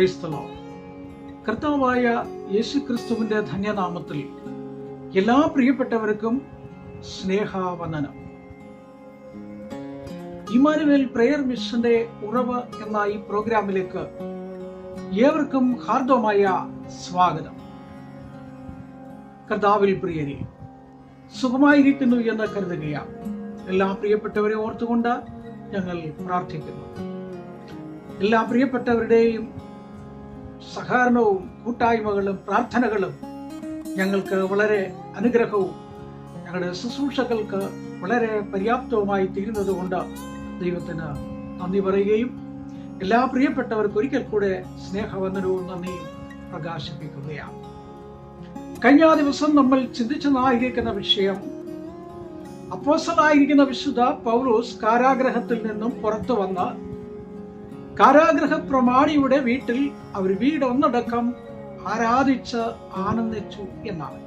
Praise the Lord. കർത്താവായ യേശുക്രിസ്തുവിന്റെ ധന്യനാമത്തിൽ എല്ലാ പ്രിയപ്പെട്ടവർക്കും സ്നേഹവന്ദനം. ഇമ്മാനുവേൽ പ്രേയർ മിഷന്റെ ഉറവ് എന്ന ഈ പ്രോഗ്രാമിലേക്ക് ഏവർക്കും ഹാർദവമായ സ്വാഗതം. കർത്താവിൽ പ്രിയരെ, സുഖമായിരിക്കുന്നു എന്ന് കരുതുകയാണ്. എല്ലാ പ്രിയപ്പെട്ടവരെ ഓർത്തുകൊണ്ട് ഞങ്ങൾ പ്രാർത്ഥിക്കുന്നു. എല്ലാ പ്രിയപ്പെട്ടവരുടെയും സഹകരണവും കൂട്ടായ്മകളും പ്രാർത്ഥനകളും ഞങ്ങൾക്ക് വളരെ അനുഗ്രഹവും ഞങ്ങളുടെ ശുശ്രൂഷകൾക്ക് വളരെ പര്യാപ്തവുമായി തീരുന്നത് കൊണ്ട് ദൈവത്തിന് നന്ദി പറയുകയും എല്ലാ പ്രിയപ്പെട്ടവർക്ക് ഒരിക്കൽ കൂടെ സ്നേഹവന്ദനവും നന്ദിയും പ്രകാശിപ്പിക്കുകയാണ്. കഴിഞ്ഞ ദിവസം നമ്മൾ ചിന്തിച്ചതായിരിക്കുന്ന വിഷയം, അപ്പോസ്തലനായിരിക്കുന്ന വിശുദ്ധ പൗലോസ് കാരാഗ്രഹത്തിൽ നിന്നും പുറത്തു വന്ന് കാരാഗ്രഹ പ്രമാണിയുടെ വീട്ടിൽ അവർ വീടൊന്നടക്കം ആരാധിച്ച് ആനന്ദിച്ചു എന്നാണ്.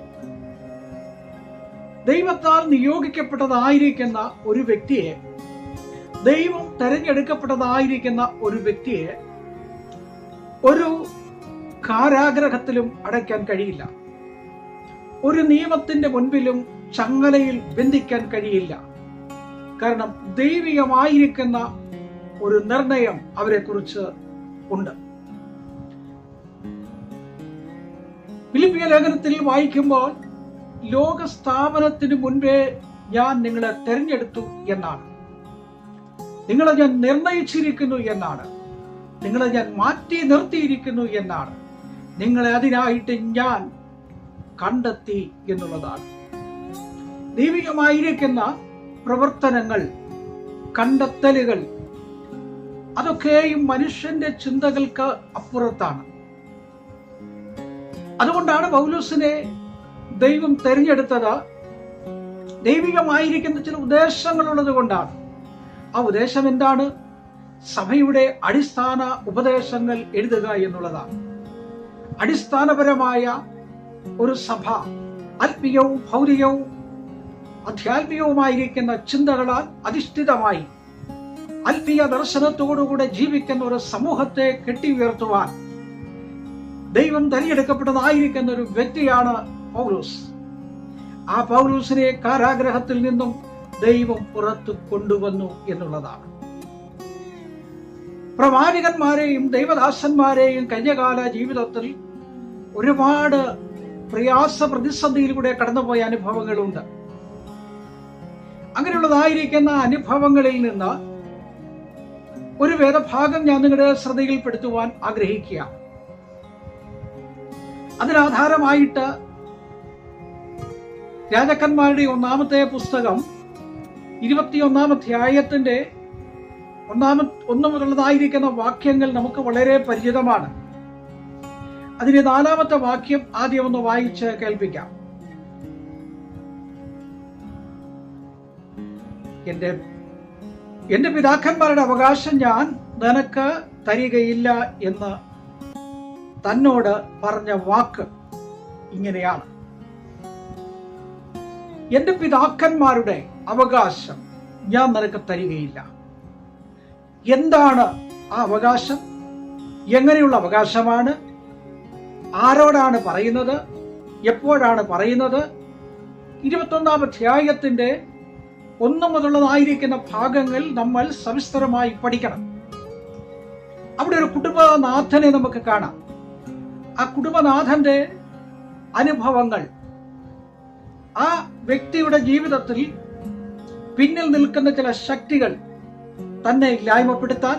ദൈവത്താൽ നിയോഗിക്കപ്പെട്ടതായിരിക്കുന്ന ഒരു വ്യക്തിയെ, ദൈവം തെരഞ്ഞെടുക്കപ്പെട്ടതായിരിക്കുന്ന ഒരു വ്യക്തിയെ ഒരു കാരാഗ്രഹത്തിലും അടയ്ക്കാൻ കഴിയില്ല. ഒരു നിയമത്തിന്റെ മുൻപിലും ചങ്ങലയിൽ ബന്ധിക്കാൻ കഴിയില്ല. കാരണം ദൈവികമായിരിക്കുന്ന ഒരു നിർണയം അവരെ കുറിച്ച് ഉണ്ട്. ഫിലിപ്പിയ ലേഖനത്തിൽ വായിക്കുമ്പോൾ ലോക സ്ഥാപനത്തിന് മുൻപേ ഞാൻ നിങ്ങളെ തെരഞ്ഞെടുത്തു എന്നാണ്, നിങ്ങളെ ഞാൻ നിർണയിച്ചിരിക്കുന്നു എന്നാണ്, നിങ്ങളെ ഞാൻ മാറ്റി നിർത്തിയിരിക്കുന്നു എന്നാണ്, നിങ്ങളെ അതിനായിട്ട് ഞാൻ കണ്ടെത്തി എന്നുള്ളതാണ്. ദൈവികമായിരിക്കുന്ന പ്രവർത്തനങ്ങൾ, കണ്ടെത്തലുകൾ, അതൊക്കെയും മനുഷ്യന്റെ ചിന്തകൾക്ക് അപ്പുറത്താണ്. അതുകൊണ്ടാണ് പൗലോസിനെ ദൈവം തെരഞ്ഞെടുത്തത്. ദൈവികമായിരിക്കുന്ന ചില ഉദ്ദേശങ്ങളുള്ളത് കൊണ്ടാണ്. ആ ഉദ്ദേശം എന്താണ്? സഭയുടെ അടിസ്ഥാന ഉപദേശങ്ങൾ എഴുതുക എന്നുള്ളതാണ്. അടിസ്ഥാനപരമായ ഒരു സഭ ആത്മീയവും ഭൗതികവും ആധ്യാത്മികവുമായിരിക്കുന്ന ചിന്തകളാൽ അധിഷ്ഠിതമായി ആത്മീയ ദർശനത്തോടുകൂടെ ജീവിക്കുന്ന ഒരു സമൂഹത്തെ കെട്ടിയുയർത്തുവാൻ ദൈവം തിരഞ്ഞെടുക്കപ്പെട്ടതായിരിക്കുന്ന ഒരു വ്യക്തിയാണ് പൗലോസ്. ആ പൗലോസിനെ കാരാഗ്രഹത്തിൽ നിന്നും ദൈവം പുറത്തു കൊണ്ടുവന്നു എന്നുള്ളതാണ്. പ്രവാചകന്മാരെയും ദൈവദാസന്മാരെയും കഴിഞ്ഞകാല ജീവിതത്തിൽ ഒരുപാട് പ്രയാസ പ്രതിസന്ധിയിലൂടെ കടന്നുപോയ അനുഭവങ്ങളുണ്ട്. അങ്ങനെയുള്ളതായിരിക്കുന്ന അനുഭവങ്ങളിൽ നിന്ന് ഒരു വേദഭാഗം ഞാൻ നിങ്ങളുടെ ശ്രദ്ധയിൽപ്പെടുത്തുവാൻ ആഗ്രഹിക്കുക. അതിനാധാരമായിട്ട് രാജാക്കന്മാരുടെ 1-ാമത്തെ പുസ്തകം 21-ാം അധ്യായത്തിന്റെ 1 മുതലുള്ളതായിരിക്കുന്ന വാക്യങ്ങൾ നമുക്ക് വളരെ പരിചിതമാണ്. അതിന്റെ 4-ാമത്തെ വാക്യം ആദ്യം ഒന്ന് വായിച്ച് കേൾപ്പിക്കാം. എന്റെ പിതാക്കന്മാരുടെ അവകാശം ഞാൻ നിനക്ക് തരികയില്ല എന്ന് തന്നോട് പറഞ്ഞ വാക്ക് ഇങ്ങനെയാണ്. എന്റെ പിതാക്കന്മാരുടെ അവകാശം ഞാൻ നിനക്ക് തരികയില്ല. എന്താണ് ആ അവകാശം? എങ്ങനെയുള്ള അവകാശമാണ്? ആരോടാണ് പറയുന്നത്? എപ്പോഴാണ് പറയുന്നത്? 21-ാം അധ്യായത്തിന്റെ 1 മുതലുള്ളതായിരിക്കുന്ന ഭാഗങ്ങൾ നമ്മൾ സവിസ്തരമായി പഠിക്കണം. അവിടെ ഒരു കുടുംബനാഥനെ നമുക്ക് കാണാം. ആ കുടുംബനാഥന്റെ അനുഭവങ്ങൾ, ആ വ്യക്തിയുടെ ജീവിതത്തിൽ പിന്നിൽ നിൽക്കുന്ന ചില ശക്തികൾ തന്നെ ഇല്ലായ്മപ്പെടുത്താൻ,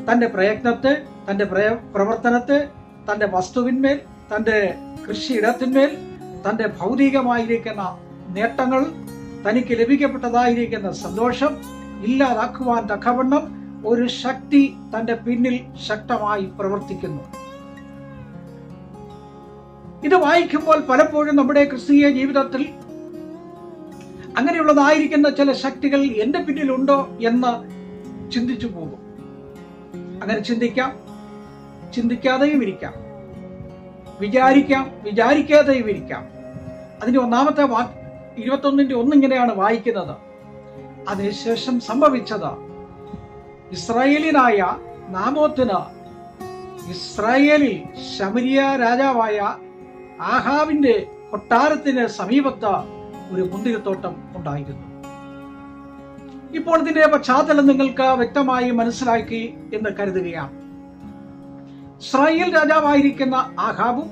തന്റെ പ്രയത്നത്തെ, തന്റെ പ്രവർത്തനത്തെ, തന്റെ വസ്തുവിന്മേൽ, തന്റെ കൃഷിയിടത്തിന്മേൽ, തന്റെ ഭൗതികമായിരിക്കുന്ന നേട്ടങ്ങൾ, തനിക്ക് ലഭിക്കപ്പെട്ടതായിരിക്കുന്ന സന്തോഷം ഇല്ലാതാക്കുവാൻ തക്കവണ്ണം ഒരു ശക്തി തന്റെ പിന്നിൽ ശക്തമായി പ്രവർത്തിക്കുന്നു. ഇത് വായിക്കുമ്പോൾ പലപ്പോഴും നമ്മുടെ ക്രിസ്തീയ ജീവിതത്തിൽ അങ്ങനെയുള്ളതായിരിക്കുന്ന ചില ശക്തികൾ എന്റെ പിന്നിലുണ്ടോ എന്ന് ചിന്തിച്ചു പോകും. അങ്ങനെ ചിന്തിക്കാം, ചിന്തിക്കാതെയും ഇരിക്കാം, വിചാരിക്കാതെയും ഇരിക്കാം. അതിന്റെ 1-ാമത്തെ 21-ന്റെ 1 ഇങ്ങനെയാണ് വായിക്കുന്നത്. അതിനുശേഷം സംഭവിച്ചത്, ഇസ്രായേലിനായ നാബോത്തിന് ഇസ്രായേലിൽ ശമരിയ രാജാവായ ആഹാബിന്റെ കൊട്ടാരത്തിന് സമീപത്ത് ഒരു മുന്തിരിത്തോട്ടം ഉണ്ടായിരുന്നു. ഇപ്പോൾ ഇതിന്റെ പശ്ചാത്തലം നിങ്ങൾക്ക് വ്യക്തമായി മനസ്സിലാക്കി എന്ന് കരുതുകയാണ്. ഇസ്രായേൽ രാജാവായിരിക്കുന്ന ആഹാബും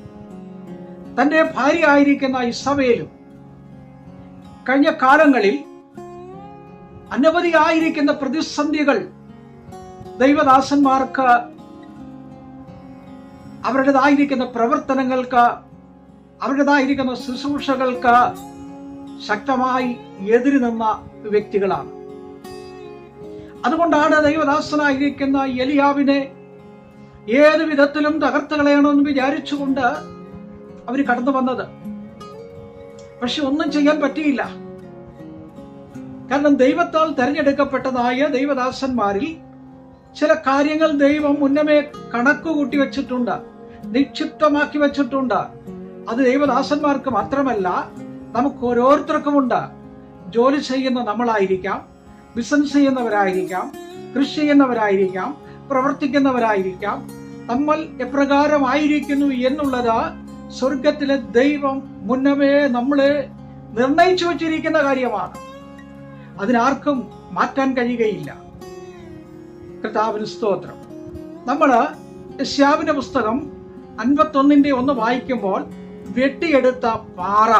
തന്റെ ഭാര്യ ആയിരിക്കുന്ന ഇസബേലും കഴിഞ്ഞ കാലങ്ങളിൽ അനവധിയായിരിക്കുന്ന പ്രതിസന്ധികൾ ദൈവദാസന്മാർക്ക് അവരുടേതായിരിക്കുന്ന പ്രവർത്തനങ്ങൾക്ക്, അവരുടേതായിരിക്കുന്ന ശുശ്രൂഷകൾക്ക് ശക്തമായി എതിര് നിന്ന വ്യക്തികളാണ്. അതുകൊണ്ടാണ് ദൈവദാസനായിരിക്കുന്ന എലിയാവിനെ ഏത് വിധത്തിലും തകർത്ത് കളയണമെന്ന് വിചാരിച്ചുകൊണ്ട് അവർ കടന്നു വന്നത്. പക്ഷെ ഒന്നും ചെയ്യാൻ പറ്റിയില്ല. കാരണം ദൈവത്താൽ തെരഞ്ഞെടുക്കപ്പെട്ടതായ ദൈവദാസന്മാരിൽ ചില കാര്യങ്ങൾ ദൈവം മുന്നമേ കണക്ക് കൂട്ടി വെച്ചിട്ടുണ്ട്, നിക്ഷിപ്തമാക്കി വെച്ചിട്ടുണ്ട്. അത് ദൈവദാസന്മാർക്ക് മാത്രമല്ല, നമുക്ക് ഓരോരുത്തർക്കുമുണ്ട്. ജോലി ചെയ്യുന്ന നമ്മളായിരിക്കാം, ബിസിനസ് ചെയ്യുന്നവരായിരിക്കാം, കൃഷി ചെയ്യുന്നവരായിരിക്കാം, പ്രവർത്തിക്കുന്നവരായിരിക്കാം. നമ്മൾ എപ്രകാരമായിരിക്കുന്നു എന്നുള്ളത് സ്വർഗത്തിലെ ദൈവം മുന്നമേ നമ്മളെ നിർണയിച്ചു വച്ചിരിക്കുന്ന കാര്യമാണ്. അതിനാർക്കും മാറ്റാൻ കഴിയുകയില്ല. കർത്താവിന് സ്തോത്രം. നമ്മള് യെശയ്യാവിന്റെ പുസ്തകം 51:1 വായിക്കുമ്പോൾ വെട്ടിയെടുത്ത പാറ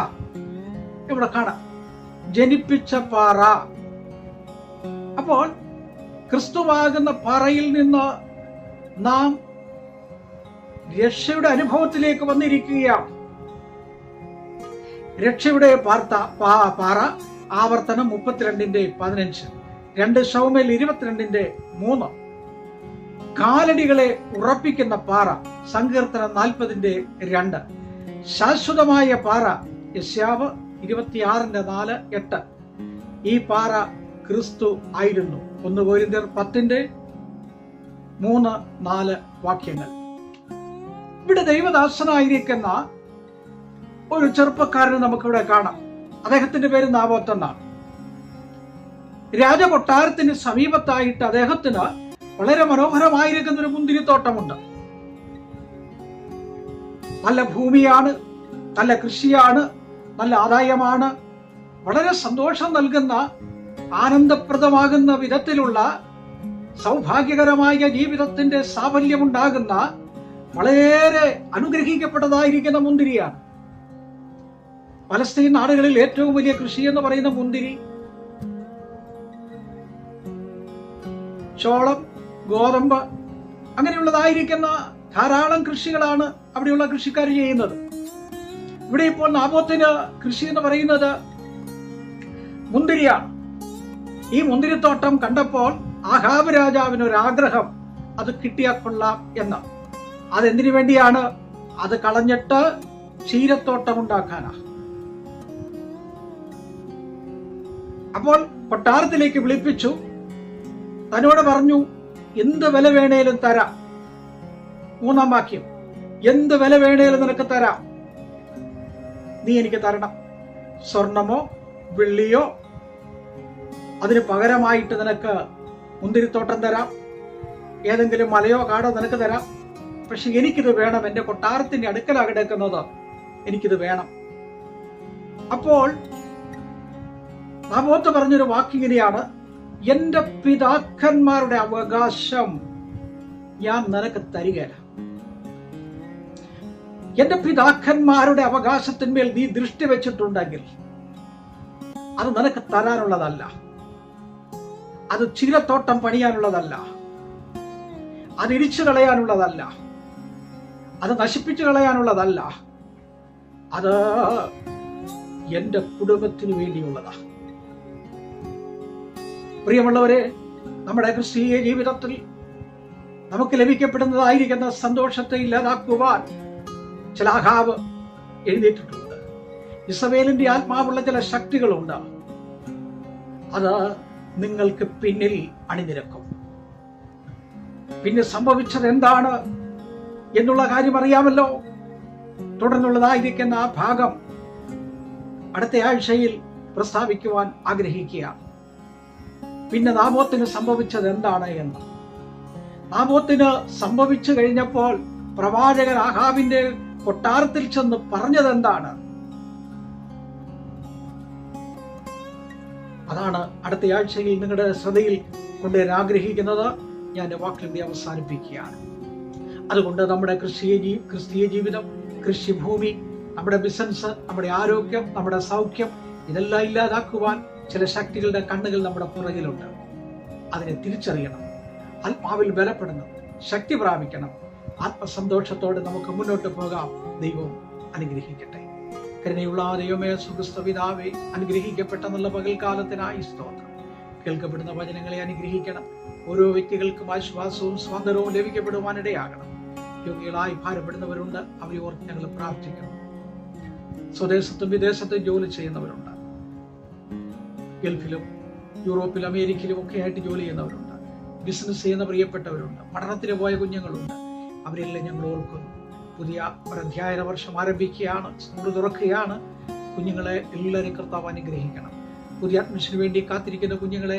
ഇവിടെ കാണാം, ജനിപ്പിച്ച പാറ. അപ്പോൾ ക്രിസ്തുവാകുന്ന പാറയിൽ നിന്ന് നാം രക്ഷയുടെ അനുഭവത്തിലേക്ക് വന്നിരിക്കുകയാണ്. രക്ഷയുടെ പാറ ആവർത്തനം 32:15, 2 ശമൂവേൽ 22:3. കാലടികളെ ഉറപ്പിക്കുന്ന പാറ സങ്കീർത്തനം 40:2. ശാശ്വതമായ പാറ യെശയ്യാവ് 26:4-8. ഈ പാറ ക്രിസ്തു ആയിരുന്നു. 1 കൊരിന്ത്യർ 10:3-4 വാക്യങ്ങൾ. ഇവിടെ ദൈവദാസനായിരിക്കുന്ന ഒരു ചെറുപ്പക്കാരനെ നമുക്കിവിടെ കാണാം. അദ്ദേഹത്തിന്റെ പേര് നാബോത്ത് എന്നാണ്. രാജകൊട്ടാരത്തിന് സമീപത്തായിട്ട് അദ്ദേഹത്തിന് വളരെ മനോഹരമായിരിക്കുന്ന ഒരു മുന്തിരിത്തോട്ടമുണ്ട്. നല്ല ഭൂമിയാണ്, നല്ല കൃഷിയാണ്, നല്ല ആദായമാണ്. വളരെ സന്തോഷം നൽകുന്ന, ആനന്ദപ്രദമാകുന്ന വിധത്തിലുള്ള സൗഭാഗ്യകരമായ ജീവിതത്തിന്റെ സാഫല്യമുണ്ടാകുന്ന വളരെ അനുഗ്രഹിക്കപ്പെട്ടതായിരിക്കുന്ന മുന്തിരിയാണ്. പലസ്തീൻ നാടുകളിൽ ഏറ്റവും വലിയ കൃഷി എന്ന് പറയുന്ന മുന്തിരി, ചോളം, ഗോതമ്പ് അങ്ങനെയുള്ളതായിരിക്കുന്ന ധാരാളം കൃഷികളാണ് അവിടെയുള്ള കൃഷിക്കാർ ചെയ്യുന്നത്. ഇവിടെ ഇപ്പോൾ നാബോത്തിന് കൃഷി എന്ന് പറയുന്നത് മുന്തിരിയാണ്. ഈ മുന്തിരിത്തോട്ടം കണ്ടപ്പോൾ ആഹാബ് രാജാവിന് ഒരു ആഗ്രഹം, അത് കിട്ടിയാൽ കൊള്ളാം എന്ന്. അതെന്തിനു വേണ്ടിയാണ്? അത് കളഞ്ഞിട്ട് ക്ഷീരത്തോട്ടം ഉണ്ടാക്കാനാ. അപ്പോൾ കൊട്ടാരത്തിലേക്ക് വിളിപ്പിച്ചു. തന്നോട് പറഞ്ഞു, എന്ത് വില വേണേലും തരാം. 3-ാം വാക്യം, എന്ത് വില വേണേലും നിനക്ക് തരാം. നീ എനിക്ക് തരണം. സ്വർണമോ വെള്ളിയോ, അതിന് പകരമായിട്ട് നിനക്ക് മുന്തിരിത്തോട്ടം തരാം. ഏതെങ്കിലും മലയോ കാടോ നിനക്ക് തരാം. പക്ഷെ എനിക്കിത് വേണം. എന്റെ കൊട്ടാരത്തിന്റെ അടുക്കലാണ് കിടക്കുന്നത്, എനിക്കിത് വേണം. അപ്പോൾ നാബോത്ത് പറഞ്ഞൊരു വാക്കിങ്ങനെയാണ്, എന്റെ പിതാക്കന്മാരുടെ അവകാശം ഞാൻ നിനക്ക് തരികയില്ല. എന്റെ പിതാക്കന്മാരുടെ അവകാശത്തിന്മേൽ നീ ദൃഷ്ടി വെച്ചിട്ടുണ്ടെങ്കിൽ അത് നിനക്ക് തരാനുള്ളതല്ല. അത് ക്ഷീരത്തോട്ടം പണിയാനുള്ളതല്ല. അത് ഇടിച്ചു കളയാനുള്ളതല്ല. അത് നശിപ്പിച്ചു കളയാനുള്ളതല്ല. അത് എന്റെ കുടുംബത്തിന് വേണ്ടിയുള്ളതാ. പ്രിയമുള്ളവരെ, നമ്മുടെ ക്രിസ്തീയ ജീവിതത്തിൽ നമുക്ക് ലഭിക്കപ്പെടുന്നതായിരിക്കുന്ന സന്തോഷത്തെ ഇല്ലാതാക്കുവാൻ ചില ആഹാബ് എഴുതിയിട്ടുണ്ട്. ഇസബേലിന്റെ ആത്മാവുള്ള ചില ശക്തികളുണ്ട്. അത് നിങ്ങൾക്ക് പിന്നിൽ അണിനിരക്കും. പിന്നെ സംഭവിച്ചത് എന്താണ് എന്നുള്ള കാര്യം അറിയാമല്ലോ. തുടർന്നുള്ളതായിരിക്കുന്ന ആ ഭാഗം അടുത്ത ആഴ്ചയിൽ പ്രസ്താവിക്കുവാൻ ആഗ്രഹിക്കുക. പിന്നെ നാബോത്തിന് സംഭവിച്ചത് എന്താണ് എന്ന്. നാബോത്തിന് സംഭവിച്ചു കഴിഞ്ഞപ്പോൾ പ്രവാചകൻ ആഹാബിന്റെ കൊട്ടാരത്തിൽ ചെന്ന് പറഞ്ഞത് എന്താണ്? അതാണ് അടുത്ത ആഴ്ചയിൽ നിങ്ങളുടെ ശ്രദ്ധയിൽ കൊണ്ടുവരാൻ ആഗ്രഹിക്കുന്നത്. ഞാൻ വാക്കിൽ അവസാനിപ്പിക്കുകയാണ്. അതുകൊണ്ട് നമ്മുടെ ക്രിസ്തീയ ജീവിതം, കൃഷിഭൂമി, നമ്മുടെ ബിസിനസ്, നമ്മുടെ ആരോഗ്യം, നമ്മുടെ സൗഖ്യം, ഇതെല്ലാം ഇല്ലാതാക്കുവാൻ ചില ശക്തികളുടെ കണ്ണുകൾ നമ്മുടെ പുറകിലുണ്ട്. അതിനെ തിരിച്ചറിയണം, ആത്മാവിൽ ബലപ്പെടണം, ശക്തി പ്രാപിക്കണം. ആത്മസന്തോഷത്തോടെ നമുക്ക് മുന്നോട്ട് പോകാം. ദൈവം അനുഗ്രഹിക്കട്ടെ. കരുണയുള്ള ദൈവമേ, സുക്രിസ്തു പിതാവേ, അനുഗ്രഹിക്കപ്പെട്ട നല്ല പകൽക്കാലത്തിനായി സ്തോത്രം. കേൾക്കപ്പെടുന്ന വചനങ്ങളെ അനുഗ്രഹിക്കണം. ഓരോ വ്യക്തികൾക്കും ആശ്വാസവും സ്വാതന്ത്ര്യവും ലഭിക്കപ്പെടുവാനിടയാകണം. രോഗികളായി ഭാരപ്പെടുന്നവരുണ്ട്, അവരെ ഓർത്ത് ഞങ്ങൾ പ്രാർത്ഥിക്കണം. സ്വദേശത്തും വിദേശത്തും ജോലി ചെയ്യുന്നവരുണ്ട്, ഗൾഫിലും യൂറോപ്പിലും അമേരിക്കയിലും ഒക്കെ ആയിട്ട് ജോലി ചെയ്യുന്നവരുണ്ട്, ബിസിനസ് ചെയ്യുന്ന പ്രിയപ്പെട്ടവരുണ്ട്, പഠനത്തിന് പോയ കുഞ്ഞുങ്ങളുണ്ട്. അവരെല്ലാം ഞങ്ങൾ ഓർക്കുന്നു. പുതിയ ഒരു അധ്യയന വർഷം ആരംഭിക്കുകയാണ്, സ്കൂൾ തുറക്കുകയാണ്. കുഞ്ഞുങ്ങളെ എല്ലാവരും കർത്താവ് അനുഗ്രഹിക്കണം. പുതിയ അഡ്മിഷന് വേണ്ടി കാത്തിരിക്കുന്ന കുഞ്ഞുങ്ങളെ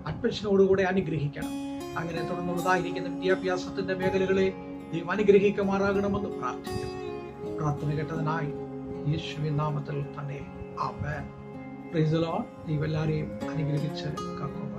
അഡ്മിഷനോടുകൂടെ അനുഗ്രഹിക്കണം. അങ്ങനെ തുടർന്നുള്ളതായിരിക്കുന്ന വിദ്യാഭ്യാസത്തിന്റെ മേഖലകളെ ദൈവം അനുഗ്രഹിക്കുമാറാകണമെന്ന് പ്രാർത്ഥിക്കുന്നു. പ്രാർത്ഥന കേട്ടതിനായി യേശുവിൻ നാമത്തിൽ തന്നെ ആമേൻ. Praise the Lord. ദൈവം എല്ലാവരെയും അനുഗ്രഹിച്ച് കാക്കും.